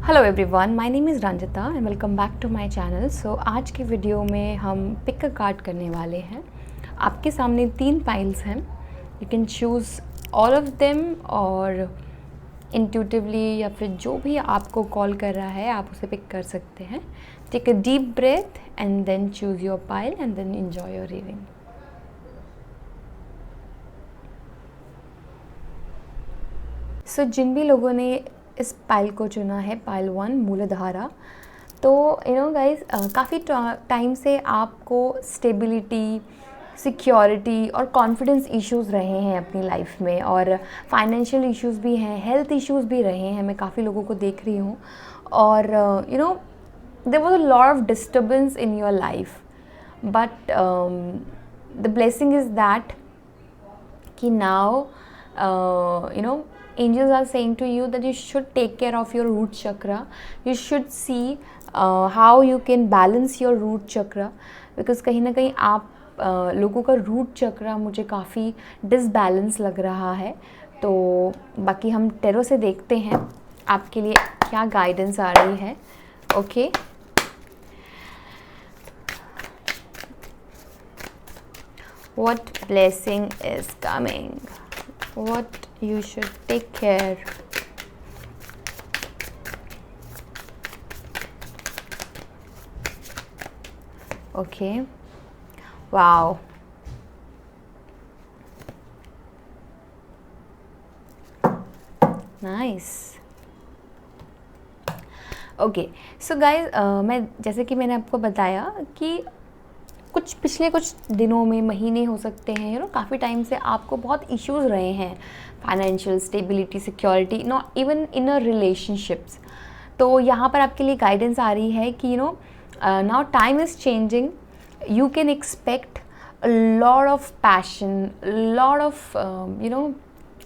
Hello everyone, my name is Ranjita and welcome back to my channel. So आज की video में हम pick a card करने वाले हैं। आपके सामने 3 पाइल्स हैं। You can choose all of them और इंट्यूटिवली या फिर जो भी आपको कॉल कर रहा है आप उसे पिक कर सकते हैं। Take a deep breath and then choose your pile and then enjoy your reading. So जिन भी लोगों ने इस पाइल को चुना है, पाइल 1 मूलधारा, तो गाइस काफ़ी टाइम से आपको स्टेबिलिटी, सिक्योरिटी और कॉन्फिडेंस इश्यूज़ रहे हैं अपनी लाइफ में, और फाइनेंशियल इश्यूज़ भी हैं, हेल्थ इश्यूज़ भी रहे हैं। मैं काफ़ी लोगों को देख रही हूँ और there was a lot of disturbance in your life, but the blessing is that कि now angels are saying to you that you should take care of your root chakra. You should see how you can balance your root chakra, because कहीं ना कहीं आप लोगों का root चक्रा मुझे काफ़ी disbalance लग रहा है। तो बाकी हम टेरो से देखते हैं आपके लिए क्या गाइडेंस आ रही है। Okay, what blessing is coming, what you should take care. Okay, wow, nice. Okay so guys, मैं जैसे कि मैंने आपको बताया कि पिछले कुछ दिनों में, महीने हो सकते हैं, काफ़ी टाइम से आपको बहुत इश्यूज़ रहे हैं, financial stability, security, not even in a relationships. तो यहाँ पर आपके लिए गाइडेंस आ रही है कि now time is changing, you can expect a lot of passion, lot of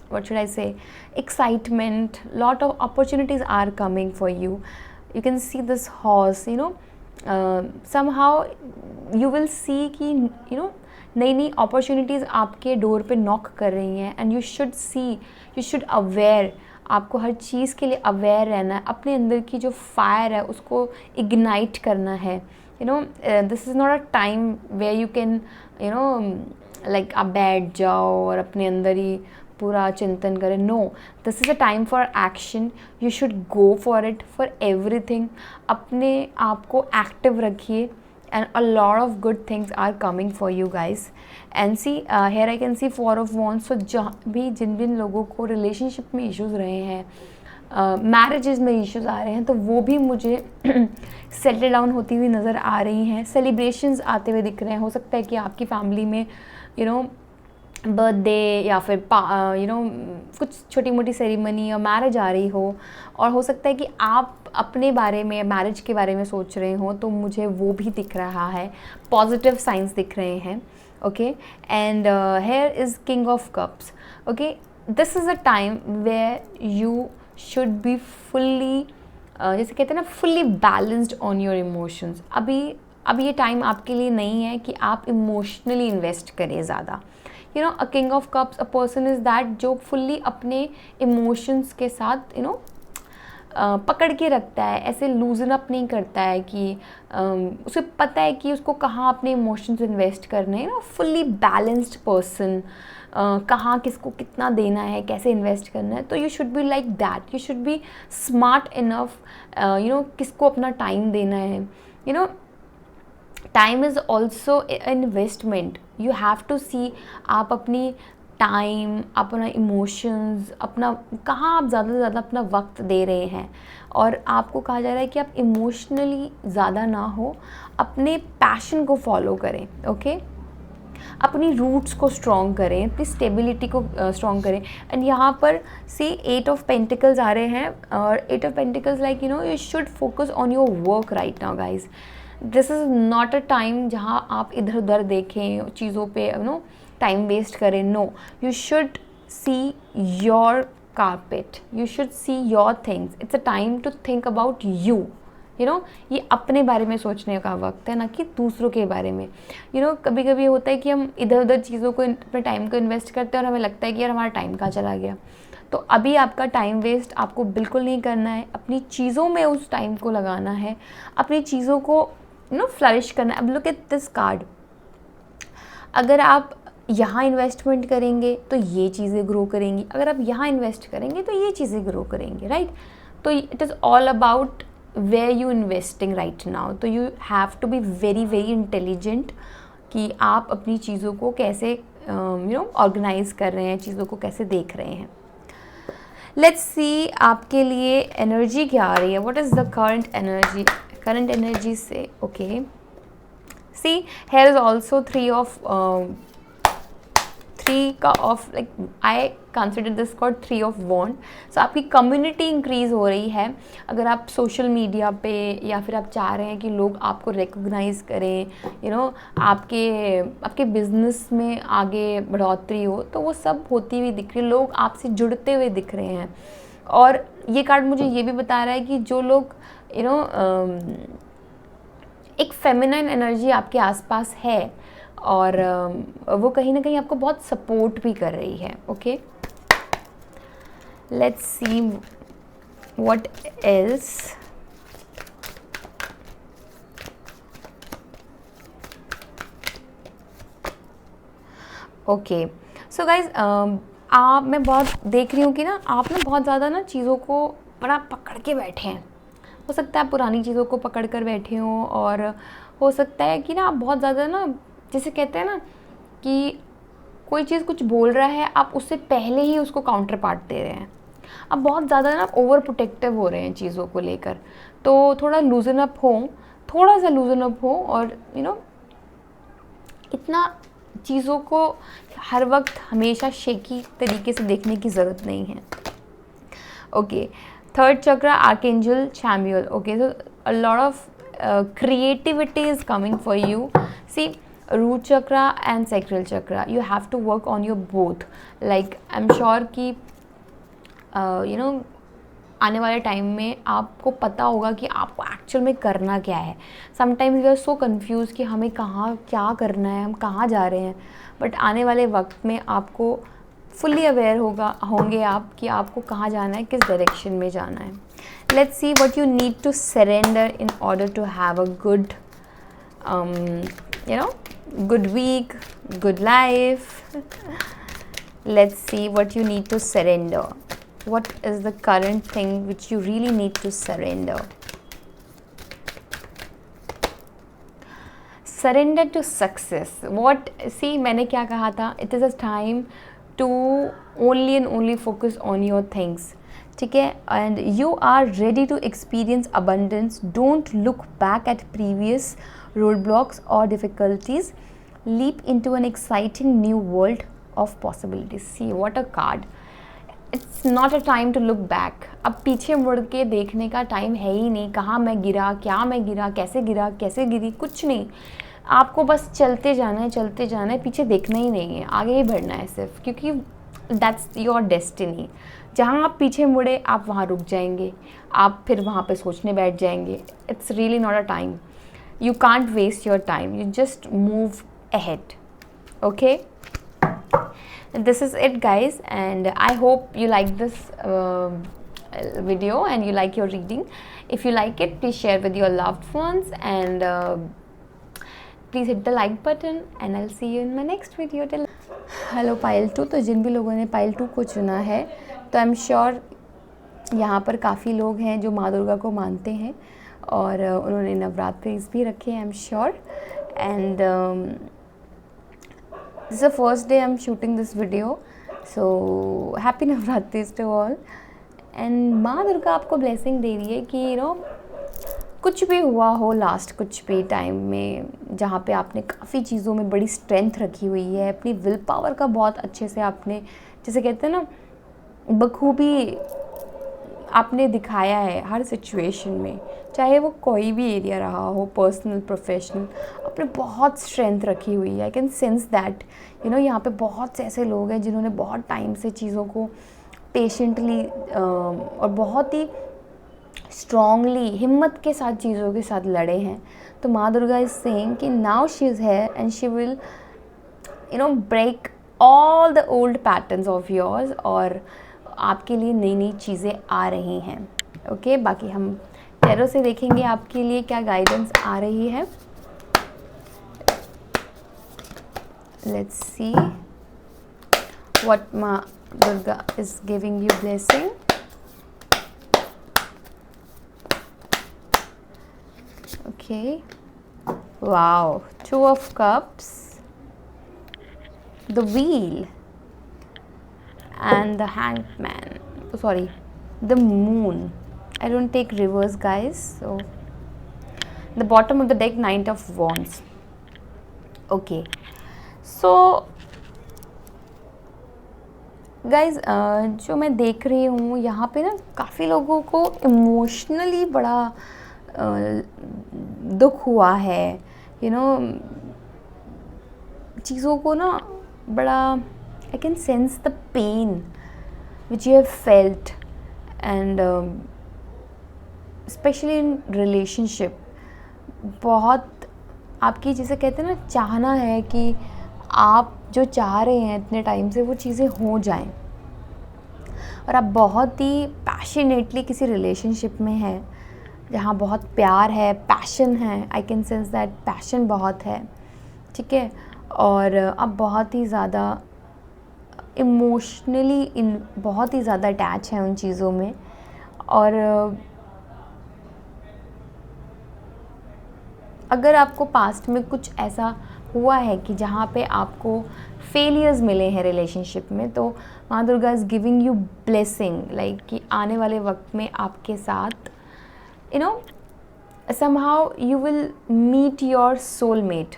what should I say, excitement, lot of opportunities are coming for you. You can see this horse, somehow you will see कि नई नई opportunities आपके door पे knock कर रही हैं, and you should C, you should aware, आपको हर चीज़ के लिए अवेयर रहना है, अपने अंदर की जो फायर है उसको इग्नाइट करना है। This is not a time where you can like आप बैठ जाओ और अपने अंदर ही पूरा चिंतन करें। No, this is a time for action. You should go for it, for everything. अपने आप को एक्टिव रखिए and a lot of good things are coming for you guys. And see, here I can see 4 of wands. So जिन भी लोगों को relationship में issues रहे हैं, मैरिजेस में इश्यूज़ आ रहे हैं, तो वो भी मुझे सेटल डाउन होती हुई नज़र आ रही हैं। सेलिब्रेशंस आते हुए दिख रहे हैं। हो सकता है कि आपकी फैमिली में बर्थडे या फिर कुछ छोटी मोटी सेरेमनी या मैरिज आ रही हो, और हो सकता है कि आप अपने बारे में, मैरिज के बारे में सोच रहे हो, तो मुझे वो भी दिख रहा है। पॉजिटिव साइंस दिख रहे हैं। Okay, and here is king of cups. Okay, this is a time where you should be fully, जैसे कहते हैं ना, fully balanced on your emotions. अभी ये टाइम आपके लिए नहीं है कि आप इमोशनली इन्वेस्ट करें ज़्यादा। A king of cups, a person is that जो फुल्ली अपने इमोशंस के साथ पकड़ के रखता है, ऐसे लूजन अप नहीं करता है कि उसे पता है कि उसको कहाँ अपने इमोशंस इन्वेस्ट करने हैं। फुल्ली बैलेंस्ड पर्सन, कहाँ किसको कितना देना है, कैसे इन्वेस्ट करना है। तो you should be like that. You should be smart enough, किसको अपना टाइम देना है। Time is also investment. You have to see, आप अपनी टाइम, अपना इमोशंस, अपना कहाँ आप ज़्यादा से ज़्यादा अपना वक्त दे रहे हैं। और आपको कहा जा रहा है कि आप इमोशनली ज़्यादा ना हो, अपने पैशन को फॉलो करें। ओके, अपनी रूट्स को स्ट्रॉन्ग करें, अपनी स्टेबिलिटी को स्ट्रॉन्ग करें। एंड यहाँ पर सी 8 ऑफ पेंटिकल्स आ रहे हैं, और 8 of pentacles like you should focus on your work right now guys. This is not a time जहाँ आप इधर उधर देखें, चीज़ों पे टाइम वेस्ट करें। No, you should see your carpet, you should see your things. It's a time to think about you. ये अपने बारे में सोचने का वक्त है, ना कि दूसरों के बारे में। कभी कभी होता है कि हम इधर उधर चीज़ों को, अपने टाइम को इन्वेस्ट करते हैं और हमें लगता है कि यार हमारा टाइम कहाँ चला गया। तो अभी आपका टाइम वेस्ट आपको बिल्कुल नहीं करना है, अपनी चीज़ों में उस टाइम को लगाना है, अपनी चीज़ों को फ्लरिश करना है। अब लुक एट दिस कार्ड, अगर आप यहाँ इन्वेस्टमेंट करेंगे तो ये चीज़ें ग्रो करेंगी, अगर आप यहाँ इन्वेस्ट करेंगे तो ये चीज़ें ग्रो करेंगे, राइट। तो it is all about where you investing right now. तो you have to be very very intelligent कि आप अपनी चीज़ों को कैसे ऑर्गेनाइज कर रहे हैं, चीज़ों को कैसे देख रहे हैं। लेट्स सी आपके लिए एनर्जी क्या आ रही है, what is the current energy. Current energy से okay, see here is also three का of, like I consider this called 3 of wand. So आपकी कम्युनिटी इंक्रीज़ हो रही है। अगर आप सोशल मीडिया पे या फिर आप चाह रहे हैं कि लोग आपको रिकॉग्नाइज़ करें, आपके बिजनेस में आगे बढ़ोतरी हो, तो वो सब होती हुई दिख रही है, लोग आपसे जुड़ते हुए दिख रहे हैं। और ये कार्ड मुझे ये भी बता रहा है कि जो लोग एक फेमिनाइन एनर्जी आपके आसपास है और वो कहीं ना कहीं आपको बहुत सपोर्ट भी कर रही है। Okay, let's see what else. Okay, so guys मैं बहुत देख रही हूँ कि ना आप बहुत ज़्यादा ना चीज़ों को बड़ा पकड़ के बैठे हैं। हो सकता है आप पुरानी चीज़ों को पकड़ कर बैठे हों, और हो सकता है कि ना आप बहुत ज़्यादा ना, जैसे कहते हैं ना कि कोई चीज़ कुछ बोल रहा है, आप उससे पहले ही उसको काउंटर पार्ट दे रहे हैं। आप बहुत ज़्यादा ना ओवर प्रोटेक्टिव हो रहे हैं चीज़ों को लेकर। तो थोड़ा लूजन अप हो, थोड़ा सा लूजन अप हो, और इतना चीज़ों को हर वक्त हमेशा शेकी तरीके से देखने की ज़रूरत नहीं है। Okay, third chakra archangel Samuel. Okay, so a lot of creativity is coming for you. See, root chakra and sacral chakra, you have to work on your both. Like I'm sure कि आने वाले टाइम में आपको पता होगा कि आपको actual में करना क्या है। Sometimes we are so confuse कि हमें कहाँ क्या करना है, हम कहाँ जा रहे हैं, बट आने वाले वक्त में आपको फुल्ली अवेयर होंगे आप कि आपको कहाँ जाना है, किस डायरेक्शन में जाना है। Let's see what you need to surrender in order to have a good good week, good life. Let's see what you need to surrender. What is the current thing which you really need to surrender? Surrender to success. See, मैंने क्या कहा था? It is a time to only and only focus on your things. ठीक है, and you are ready to experience abundance. Don't look back at previous road blocks और difficulties. Leap into an exciting new world of possibilities. See what a card. It's not a time to look back. अब पीछे मुड़ के देखने का time है ही नहीं। कहाँ मैं गिरा, क्या मैं गिरा, कैसे गिरी, कुछ नहीं। आपको बस चलते जाना है, पीछे देखना ही नहीं है, आगे ही बढ़ना है सिर्फ, क्योंकि दैट्स योर डेस्टिनी। जहाँ आप पीछे मुड़े आप वहाँ रुक जाएंगे, आप फिर वहाँ पे सोचने बैठ जाएंगे। It's really not a time, you can't waste your time, you just move ahead. Okay, this is it guys, and I hope you like this video and you like your reading. If you like it, please share with your loved ones, and please hit the like button, and I'll see you in my next video. Till hello pile 2। तो जिन भी लोगों ने pile 2 को चुना है, तो I am sure यहाँ पर काफ़ी लोग हैं जो माँ दुर्गा को मानते हैं, और उन्होंने नवरात्रिस भी रखे हैं, I am sure. And this is the first day I'm shooting this video, so happy Navratris to all. And माँ दुर्गा आपको ब्लेसिंग दे रही है कि कुछ भी हुआ हो लास्ट कुछ भी टाइम में, जहाँ पे आपने काफ़ी चीज़ों में बड़ी स्ट्रेंथ रखी हुई है, अपनी विल पावर का बहुत अच्छे से आपने, जैसे कहते हैं ना, बखूबी आपने दिखाया है हर सिचुएशन में, चाहे वो कोई भी एरिया रहा हो, पर्सनल प्रोफेशनल, आपने बहुत स्ट्रेंथ रखी हुई है। आई कैन सेंस दैट यहाँ पे बहुत से ऐसे लोग हैं जिन्होंने बहुत टाइम से चीज़ों को पेशेंटली और बहुत ही स्ट्रॉन्गली हिम्मत के साथ चीज़ों के साथ लड़े हैं। तो माँ दुर्गा इज सेइंग कि now she is here and she will break all the old patterns of yours, और आपके लिए नई नई चीज़ें आ रही हैं। ओके, बाकी हम टैरो से देखेंगे आपके लिए क्या गाइडेंस आ रही है। लेट्स सी व्हाट माँ Durga is giving you blessing. Okay, wow, 2 of Cups, the Wheel and the Hanged Man. Oh, sorry, the Moon. I don't take reverse, guys. So the bottom of the deck, Knight of Wands. Okay, so guys जो मैं देख रही हूँ यहाँ पे ना, काफ़ी लोगों को इमोशनली बड़ा दुख हुआ है, यू नो, चीज़ों को ना बड़ा, I can sense the pain which you have felt, and specially in relationship. बहुत आपकी, जैसे कहते हैं ना, चाहना है कि आप जो चाह रहे हैं इतने टाइम से वो चीज़ें हो जाएं, और आप बहुत ही पैशनेटली किसी रिलेशनशिप में हैं जहाँ बहुत प्यार है, पैशन है, आई कैन सेंस दैट पैशन बहुत है, ठीक है, और आप बहुत ही ज़्यादा इमोशनली बहुत ही ज़्यादा अटैच हैं उन चीज़ों में। और अगर आपको पास्ट में कुछ ऐसा हुआ है कि जहाँ पे आपको फेलियर्स मिले हैं रिलेशनशिप में, तो माँ Durga is giving you blessing, like कि आने वाले वक्त में आपके साथ somehow you will meet your soulmate,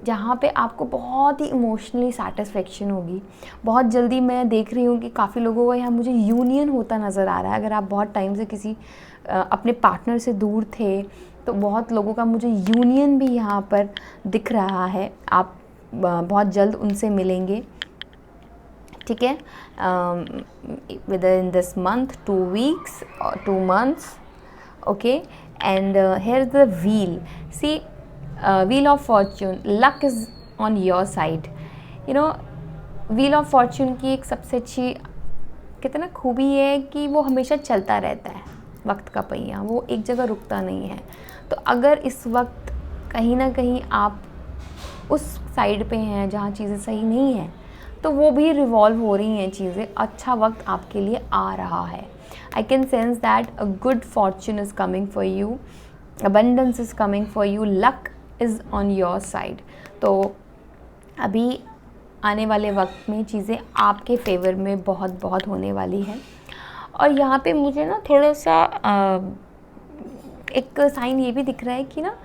जहाँ पे आपको बहुत ही इमोशनली सेटिस्फेक्शन होगी। बहुत जल्दी मैं देख रही हूँ कि काफ़ी लोगों का यहाँ मुझे यूनियन होता नज़र आ रहा है। अगर आप बहुत टाइम से किसी अपने पार्टनर से दूर थे, तो बहुत लोगों का मुझे यूनियन भी यहाँ पर दिख रहा है। आप बहुत जल्द उनसे मिलेंगे, ठीक है, with in this month, 2 weeks or 2 months, okay. And here's the wheel. See, wheel of fortune, luck is on your side, you know. wheel of fortune की एक सबसे अच्छी, कहते हैं ना, खूबी है कि वो हमेशा चलता रहता है, वक्त का पहिया, वो एक जगह रुकता नहीं है। तो अगर इस वक्त कहीं ना कहीं आप उस साइड पे हैं जहाँ चीज़ें सही नहीं हैं, तो वो भी रिवॉल्व हो रही हैं चीज़ें, अच्छा वक्त आपके लिए आ रहा है। I can sense that a good fortune is coming for you, abundance is coming for you, luck is on your side. तो अभी आने वाले वक्त में चीज़ें आपके फेवर में बहुत बहुत होने वाली हैं। और यहाँ पे मुझे ना थोड़ा सा एक साइन ये भी दिख रहा है कि ना,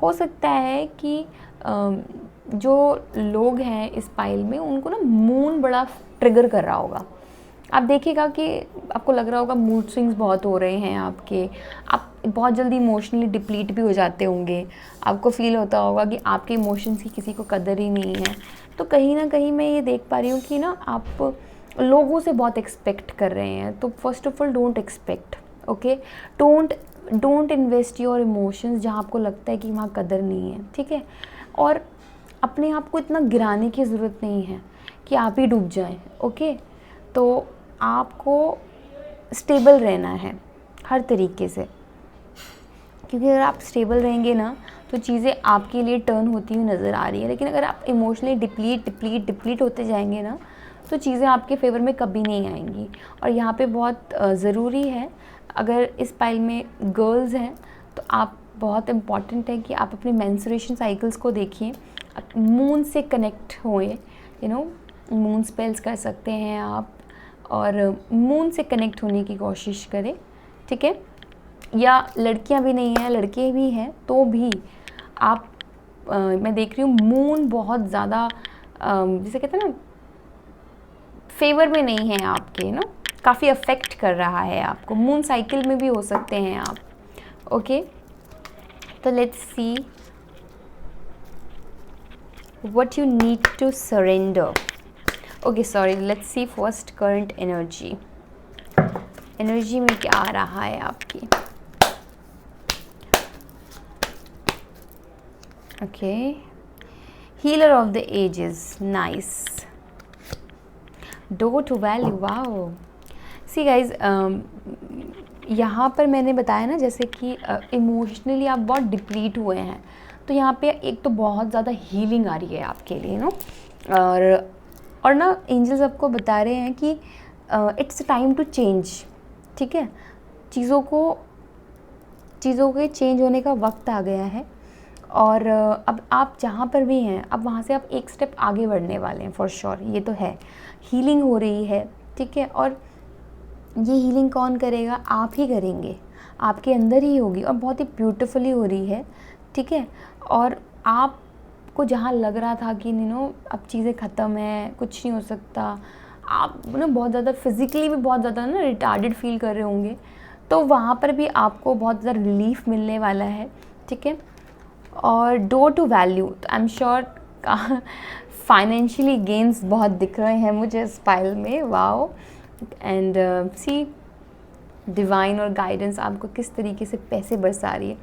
हो सकता है कि जो लोग हैं इस पाइल में, उनको ना मून बड़ा ट्रिगर कर रहा होगा। आप देखिएगा कि आपको लग रहा होगा मूड स्विंग्स बहुत हो रहे हैं आपके, आप बहुत जल्दी इमोशनली डिप्लीट भी हो जाते होंगे, आपको फील होता होगा कि आपके इमोशंस की किसी को कदर ही नहीं है। तो कहीं ना कहीं मैं ये देख पा रही हूँ कि ना, आप लोगों से बहुत एक्सपेक्ट कर रहे हैं। तो first of all, don't expect, okay, don't invest your emotions जहाँ आपको लगता है कि वहाँ कदर नहीं है, ठीक है। और अपने आप को इतना गिराने की ज़रूरत नहीं है कि आप ही डूब जाएं, ओके। तो आपको स्टेबल रहना है हर तरीके से, क्योंकि अगर आप स्टेबल रहेंगे ना, तो चीज़ें आपके लिए टर्न होती हुई नज़र आ रही है। लेकिन अगर आप इमोशनली डिप्लीट होते जाएंगे ना, तो चीज़ें आपके फेवर में कभी नहीं आएंगी। और यहाँ पे बहुत ज़रूरी है, अगर इस पाइल में गर्ल्स हैं, तो आप, बहुत इम्पॉर्टेंट है कि आप अपने मेंस्ट्रुएशन साइकिल्स को देखिए, मून से कनेक्ट होए, मून स्पेल्स कर सकते हैं आप, और मून से कनेक्ट होने की कोशिश करें, ठीक है। या लड़कियां भी नहीं हैं, लड़के भी हैं, तो भी आप मैं देख रही हूँ मून बहुत ज़्यादा जिसे कहते हैं ना, फेवर में नहीं है आपके, ना, काफ़ी अफेक्ट कर रहा है आपको। मून साइकिल में भी हो सकते हैं आप, ओके। तो let's see what you need to surrender. Okay, sorry, let's see first current energy में क्या आ रहा है आपकी। Okay, healer of the ages, nice. Door to value, wow, see guys, यहाँ पर मैंने बताया ना जैसे कि इमोशनली आप बहुत डिप्लीट हुए हैं, तो यहाँ पे एक तो बहुत ज़्यादा हीलिंग आ रही है आपके लिए नो। और ना एंजल्स आपको बता रहे हैं कि इट्स टाइम टू चेंज, ठीक है। चीज़ों के चेंज होने का वक्त आ गया है, और अब आप जहाँ पर भी हैं अब वहाँ से आप एक स्टेप आगे बढ़ने वाले हैं फॉर श्योर, ये तो है। हीलिंग हो रही है, ठीक है, और ये हीलिंग कौन करेगा? आप ही करेंगे, आपके अंदर ही होगी और बहुत ही ब्यूटीफुली हो रही है, ठीक है। और आपको जहाँ लग रहा था कि अब चीज़ें ख़त्म है, कुछ नहीं हो सकता, आप ना बहुत ज़्यादा फिज़िकली भी बहुत ज़्यादा ना रिटार्डेड फील कर रहे होंगे, तो वहाँ पर भी आपको बहुत ज़्यादा रिलीफ मिलने वाला है, ठीक है। और डोर टू वैल्यू, तो I am sure financially gains बहुत दिख रहे हैं मुझे इस फाइल में, वाओ। एंड सी डिवाइन और गाइडेंस आपको किस तरीके से पैसे बरसा रही है।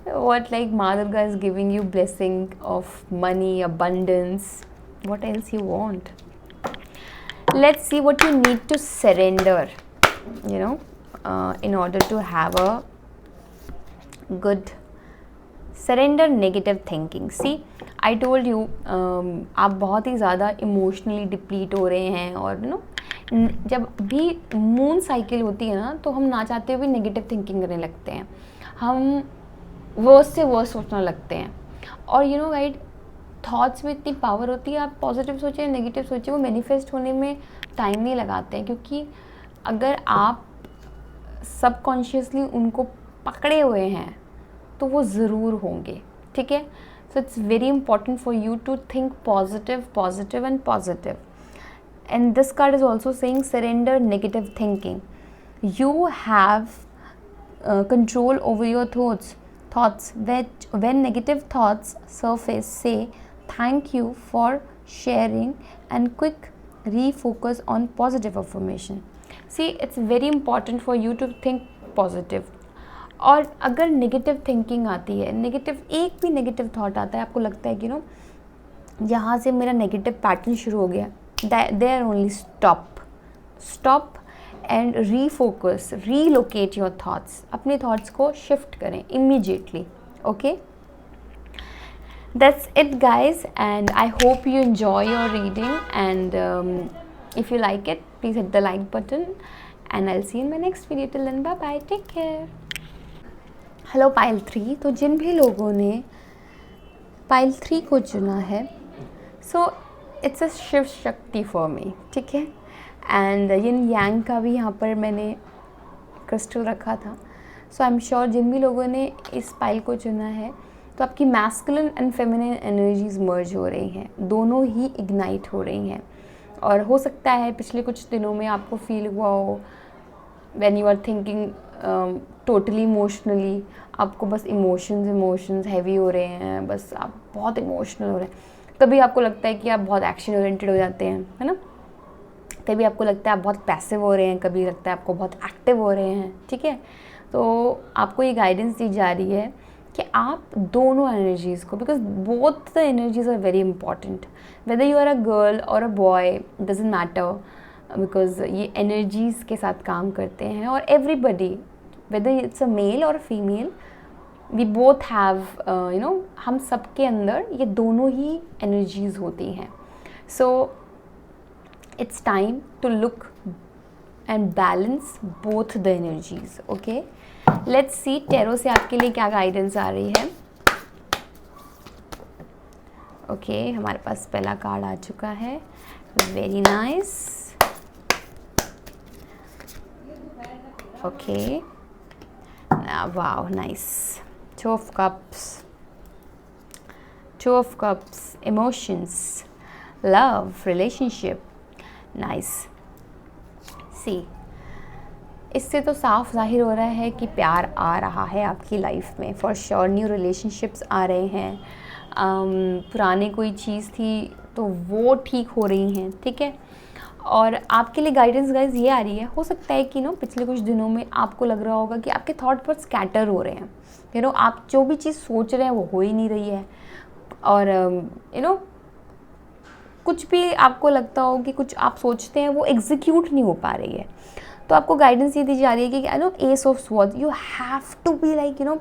व्हाट लाइक माँ Durga is giving you blessing of money, abundance, what else you want. Let's see what you need to surrender, in order to have a good surrender negative thinking. See, I told you, आप बहुत ही ज़्यादा emotionally deplete हो रहे हैं, और जब भी moon cycle होती है ना, तो हम ना चाहते हुए भी नेगेटिव थिंकिंग करने लगते हैं, हम वर्स्ट से वर्स्ट सोचने लगते हैं। और गाइड, थॉट्स में इतनी पावर होती है, आप पॉजिटिव सोचिए नेगेटिव सोचिए, वो मैनिफेस्ट होने में टाइम नहीं लगाते हैं, क्योंकि अगर आप सबकॉन्शियसली उनको पकड़े हुए हैं तो वो ज़रूर होंगे, ठीक है। So it's very important for you to think positive, positive and positive. And this card is also saying surrender negative thinking. You have control over your thoughts. When negative thoughts surface, say thank you for sharing and quick refocus on positive affirmation. See, it's very important for you to think positive. और अगर negative thinking आती है, एक भी negative thought आता है, आपको लगता है कि यहाँ से मेरा नेगेटिव पैटर्न शुरू हो गया, there only stop and refocus, relocate your thoughts. अपने थाट्स को शिफ्ट करें immediately, okay. That's it guys, and I hope you enjoy your reading, and if you like it please hit the like button, and I will see in my next video. Till then bye bye, take care. Hello pile 3, तो जिन भी लोगों ने pile 3 को चुना है, so it's a Shiv Shakti for me, ठीक है। And यिन यांग का भी यहाँ पर मैंने क्रिस्टल रखा था। सो आई एम श्योर जिन भी लोगों ने इस पाइल को चुना है, तो आपकी मैस्कुलिन एंड फेमिनिन एनर्जीज मर्ज हो रही हैं, दोनों ही इग्नाइट हो रही हैं। और हो सकता है पिछले कुछ दिनों में आपको फील हुआ हो when you are thinking totally emotionally, आपको बस इमोशंस हैवी हो रहे हैं, बस आप बहुत इमोशनल हो रहे हैं। कभी आपको लगता है कि आप बहुत एक्शन ओरिएंटेड हो जाते हैं, है ना। कभी आपको लगता है आप बहुत पैसिव हो रहे हैं, कभी लगता है आपको बहुत एक्टिव हो रहे हैं, ठीक है। तो आपको ये गाइडेंस दी जा रही है कि आप दोनों एनर्जीज़ को, because both the energies are very important, whether you are a girl और a boy, doesn't matter, because ये एनर्जीज़ के साथ काम करते हैं। और everybody, whether it's a male और फीमेल, वी बोथ हैव हम सब के अंदर ये दोनों ही एनर्जीज़ होती हैं। सो it's time to look and balance both the energies, okay. Let's see tarot से आपके लिए क्या गाइडेंस आ रही है। ओके, हमारे पास पहला कार्ड आ चुका है, very nice. Okay, wow, nice. Two of cups, emotions, love, relationship, nice. See, इससे तो साफ जाहिर हो रहा है कि प्यार आ रहा है आपकी लाइफ में, फॉर श्योर। न्यू रिलेशनशिप्स आ रहे हैं, पुरानी कोई चीज़ थी तो वो ठीक हो रही हैं, ठीक है। और आपके लिए गाइडेंस गाइज ये आ रही है, हो सकता है कि पिछले कुछ दिनों में आपको लग रहा होगा कि आपके थॉट बहुत स्कैटर हो रहे हैं, आप जो भी चीज़ सोच रहे हैं वो हो ही नहीं रही है, और कुछ भी आपको लगता हो कि कुछ आप सोचते हैं वो एग्जीक्यूट नहीं हो पा रही है। तो आपको गाइडेंस ये दी जा रही है कि I know ace of swords, you have to be like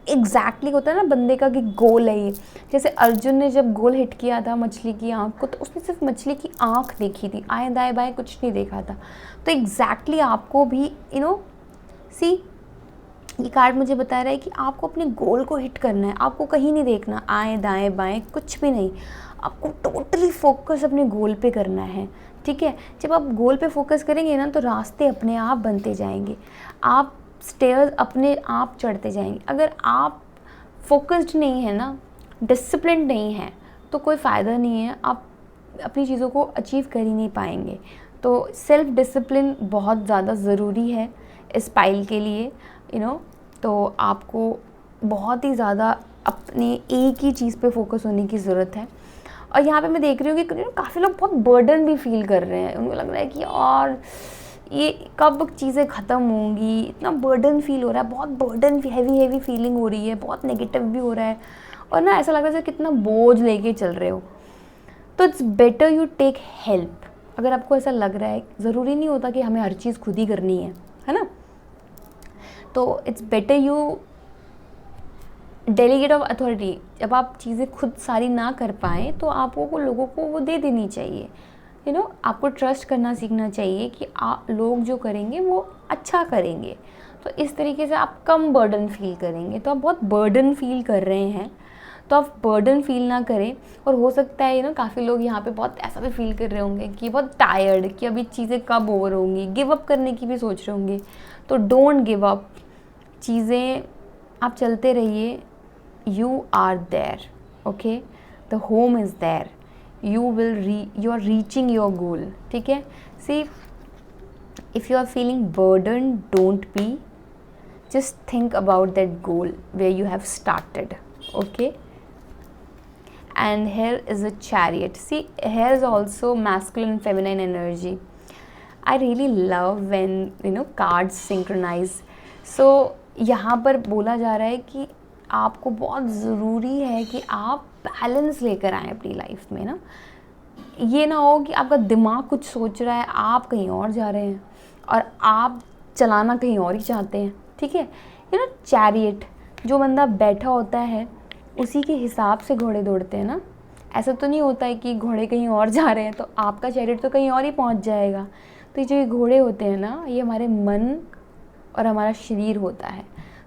exactly होता है ना बंदे का कि गोल है ये। जैसे अर्जुन ने जब गोल हिट किया था मछली की आँख को, तो उसने सिर्फ मछली की आँख देखी थी, आए दाएं बाएं कुछ नहीं देखा था। तो एग्जैक्टली आपको भी सी ये कार्ड मुझे बता रहा है कि आपको अपने गोल को हिट करना है, आपको कहीं नहीं देखना आए दाएं बाएं कुछ भी नहीं, आपको टोटली फोकस अपने गोल पे करना है, ठीक है। जब आप गोल पे फोकस करेंगे ना तो रास्ते अपने आप बनते जाएंगे, आप स्टेयर्स अपने आप चढ़ते जाएंगे। अगर आप फोकस्ड नहीं है ना, डिसिप्लिन नहीं है, तो कोई फ़ायदा नहीं है, आप अपनी चीज़ों को अचीव कर ही नहीं पाएंगे। तो सेल्फ डिसिप्लिन बहुत ज़्यादा ज़रूरी है इस पाइल के लिए, तो आपको बहुत ही ज़्यादा अपने एक ही चीज़ पे फोकस होने की ज़रूरत है। और यहाँ पे मैं देख रही हूँ कि काफ़ी लोग बहुत बर्डन भी फील कर रहे हैं, उनको लग रहा है कि और ये कब चीज़ें ख़त्म होंगी, इतना बर्डन फील हो रहा है, बहुत बर्डन हैवी फीलिंग हो रही है, बहुत नेगेटिव भी हो रहा है, और ना ऐसा लग रहा है कितना बोझ लेके चल रहे हो। तो it's better you take help. अगर आपको ऐसा लग रहा है, ज़रूरी नहीं होता कि हमें हर चीज़ खुद ही करनी है ना, तो it's better you delegate of authority. जब आप चीज़ें खुद सारी ना कर पाएँ तो आपको लोगों को वो दे देनी चाहिए, आपको ट्रस्ट करना सीखना चाहिए कि लोग जो करेंगे वो अच्छा करेंगे। तो इस तरीके से आप कम बर्डन फील करेंगे। तो आप बहुत बर्डन फील कर रहे हैं, तो आप बर्डन फील ना करें। और हो सकता है काफ़ी लोग यहाँ पे बहुत ऐसा भी फील कर रहे होंगे कि बहुत टायर्ड, कि अभी चीज़ें कब ओवर होंगी, गिव अप करने की भी सोच रहे होंगे। तो डोंट गिव अप, चीज़ें आप चलते रहिए, you are there, okay, the home is there, you are reaching your goal, ठीक है। See, if you are feeling burdened, don't be, just think about that goal where you have started, okay। And here is a chariot. See, here is also masculine and feminine energy. I really love when cards synchronize. So यहाँ पर बोला जा रहा है कि आपको बहुत ज़रूरी है कि आप बैलेंस लेकर आएँ अपनी लाइफ में ना। ये ना हो कि आपका दिमाग कुछ सोच रहा है, आप कहीं और जा रहे हैं, और आप चलाना कहीं और ही चाहते हैं, ठीक है। चैरियट, जो बंदा बैठा होता है उसी के हिसाब से घोड़े दौड़ते हैं ना। ऐसा तो नहीं होता है कि घोड़े कहीं और जा रहे हैं तो आपका चैरियट तो कहीं और ही पहुंच जाएगा। तो ये जो घोड़े होते हैं ना, ये हमारे मन और हमारा शरीर होता है।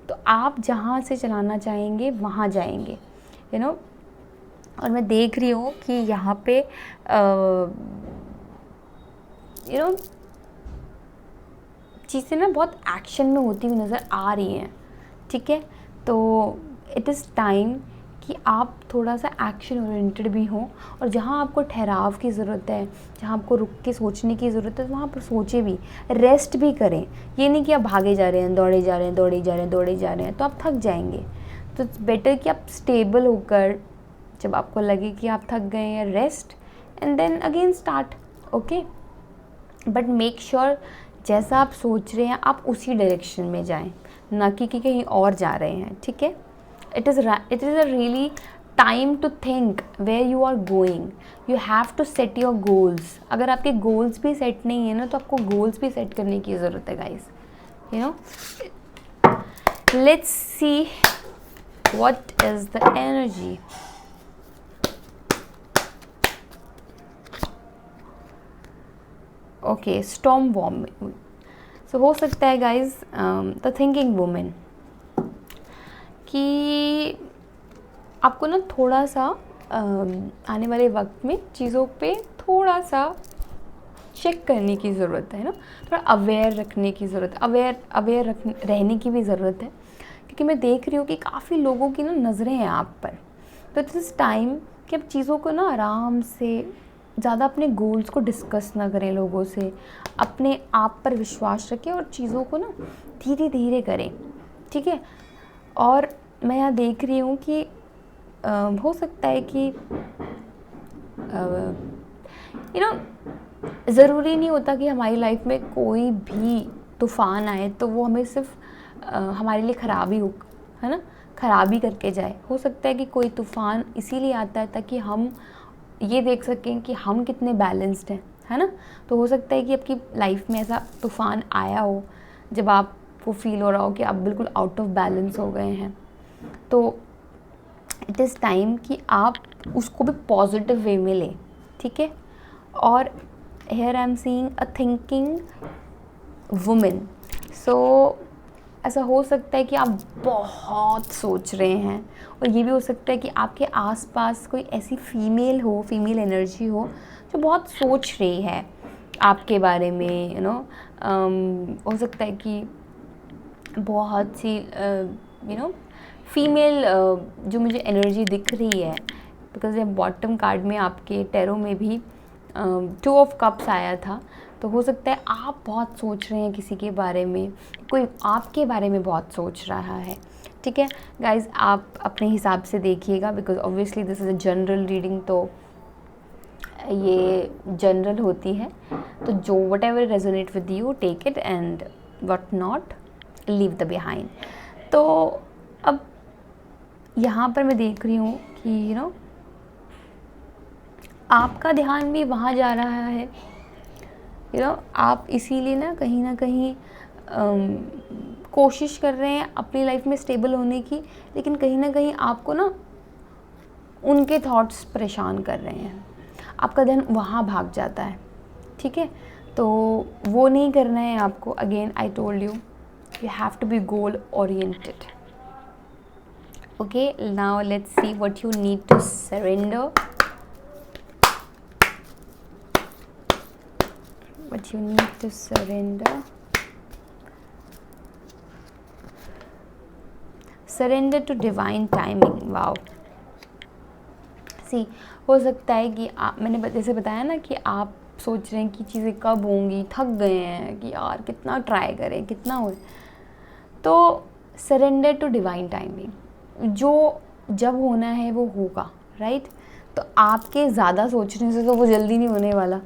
तो आप जहाँ से चलाना चाहेंगे वहाँ जाएंगे, और मैं देख रही हूँ कि यहाँ पे चीज़ें ना बहुत एक्शन में होती हुई नज़र आ रही हैं, ठीक है। तो इट इज़ टाइम कि आप थोड़ा सा एक्शन ओरिएंटेड भी हों, और जहाँ आपको ठहराव की ज़रूरत है, जहाँ आपको रुक के सोचने की ज़रूरत है, वहाँ पर सोचें भी, रेस्ट भी करें। ये नहीं कि आप भागे जा रहे हैं, दौड़े जा रहे हैं, दौड़े जा रहे हैं, दौड़े जा रहे हैं, तो आप थक जाएंगे। तो इट्स बेटर कि आप स्टेबल होकर, जब आपको लगे कि आप थक गए हैं, rest and then again start, okay. But make sure जैसा आप सोच रहे हैं आप उसी डायरेक्शन में जाएं, ना कि कहीं और जा रहे हैं, ठीक है। It is a really time to think where you are going. You have to set your goals. अगर आपके गोल्स भी सेट नहीं है ना, तो आपको गोल्स भी सेट करने की ज़रूरत है guys, let's see what is the energy. Okay, storm warm. So हो सकता है गाइज द थिंकिंग वुमेन, कि आपको ना थोड़ा सा आने वाले वक्त में चीज़ों पे थोड़ा सा चेक करने की ज़रूरत है ना, थोड़ा अवेयर रखने की ज़रूरत है, अवेयर रहने की भी ज़रूरत है। क्योंकि मैं देख रही हूँ कि काफ़ी लोगों की ना नज़रें हैं आप पर। तो इट्स इस टाइम कि आप चीज़ों को ना आराम से, ज़्यादा अपने गोल्स को डिस्कस ना करें लोगों से, अपने आप पर विश्वास रखें और चीज़ों को ना धीरे धीरे करें, ठीक है। और मैं यहाँ देख रही हूँ कि हो सकता है कि ज़रूरी नहीं होता कि हमारी लाइफ में कोई भी तूफ़ान आए तो वो हमें सिर्फ हमारे लिए ख़राबी हो, है ना, ख़राबी करके जाए। हो सकता है कि कोई तूफ़ान इसीलिए आता है ताकि हम ये देख सकें कि हम कितने बैलेंस्ड हैं, है ना। तो हो सकता है कि आपकी लाइफ में ऐसा तूफ़ान आया हो जब आपको फील हो रहा हो कि आप बिल्कुल आउट ऑफ बैलेंस हो गए हैं। तो इट इज़ टाइम कि आप उसको भी पॉजिटिव वे में लें, ठीक है। और here I am seeing a thinking women. So ऐसा हो सकता है कि आप बहुत सोच रहे हैं, और ये भी हो सकता है कि आपके आसपास कोई ऐसी फीमेल एनर्जी हो जो बहुत सोच रही है आपके बारे में, हो सकता है कि बहुत सी फीमेल जो मुझे एनर्जी दिख रही है, बिकॉज ये बॉटम कार्ड में आपके टैरो में भी 2 ऑफ कप्स आया था। तो हो सकता है आप बहुत सोच रहे हैं किसी के बारे में, कोई आपके बारे में बहुत सोच रहा है, ठीक है। गाइज आप अपने हिसाब से देखिएगा, because obviously this is a general reading, तो ये जनरल होती है। तो जो whatever resonate with you take it, and what not leave the behind. तो अब यहाँ पर मैं देख रही हूँ कि आपका ध्यान भी वहाँ जा रहा है, आप इसीलिए ना कहीं कोशिश कर रहे हैं अपनी लाइफ में स्टेबल होने की, लेकिन कहीं ना कहीं आपको ना उनके थॉट्स परेशान कर रहे हैं, आपका ध्यान वहाँ भाग जाता है, ठीक है। तो वो नहीं करना है आपको। Again I told you have to be goal oriented. Okay, now let's see what you need to surrender, what you need to surrender to divine timing। wow, see हो सकता है कि मैंने जैसे बताया ना कि आप सोच रहे हैं कि चीज़ें कब होंगी, थक गए हैं कि यार कितना ट्राई करें, कितना हो। तो सरेंडर टू डिवाइन टाइमिंग, जो जब होना है वो होगा, राइट। तो आपके ज़्यादा सोचने से तो वो जल्दी नहीं होने वाला।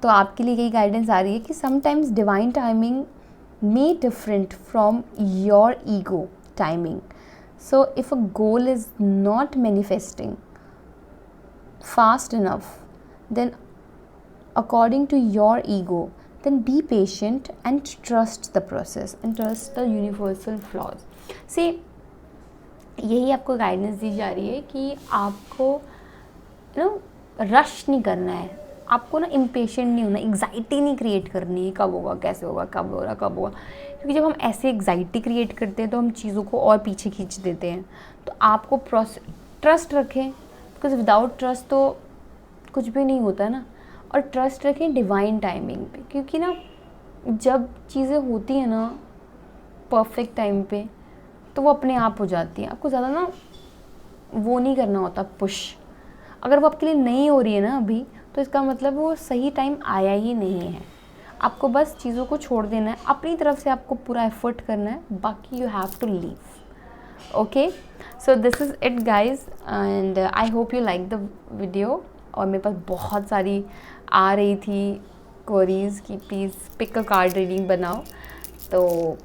तो आपके लिए यही गाइडेंस आ रही है कि sometimes divine timing may different from your ego timing. So if a goal is not manifesting fast enough, then according to your ego, then be patient and trust the process and trust the universal flaws। See, यही आपको guidance दी जा रही है कि आपको rush नहीं करना है, आपको ना इम्पेशेंट नहीं होना, एग्जाइटी नहीं क्रिएट करनी है कब होगा, कैसे होगा, कब होगा, कब होगा। क्योंकि जब हम ऐसे एग्जाइटी क्रिएट करते हैं तो हम चीज़ों को और पीछे खींच देते हैं। तो आपको ट्रस्ट रखें, बिकॉज विदाउट ट्रस्ट तो कुछ भी नहीं होता ना। और ट्रस्ट रखें डिवाइन टाइमिंग पे, क्योंकि ना जब चीज़ें होती हैं ना परफेक्ट टाइम पे, तो वो अपने आप हो जाती हैं। आपको ज़्यादा ना वो नहीं करना होता पुश। अगर वो आपके लिए नहीं हो रही है ना अभी, तो इसका मतलब वो सही टाइम आया ही नहीं है। आपको बस चीज़ों को छोड़ देना है, अपनी तरफ से आपको पूरा एफर्ट करना है, बाकी you have to leave. Okay, so this is it guys, and I hope you like the video. और मेरे पास बहुत सारी आ रही थी क्वेरीज कि please pick a card reading बनाओ। तो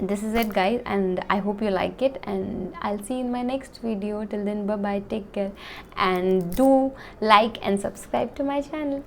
this is it guys, and I hope you like it, and I'll see you in my next video. Till then, bye bye, take care, and do like and subscribe to my channel.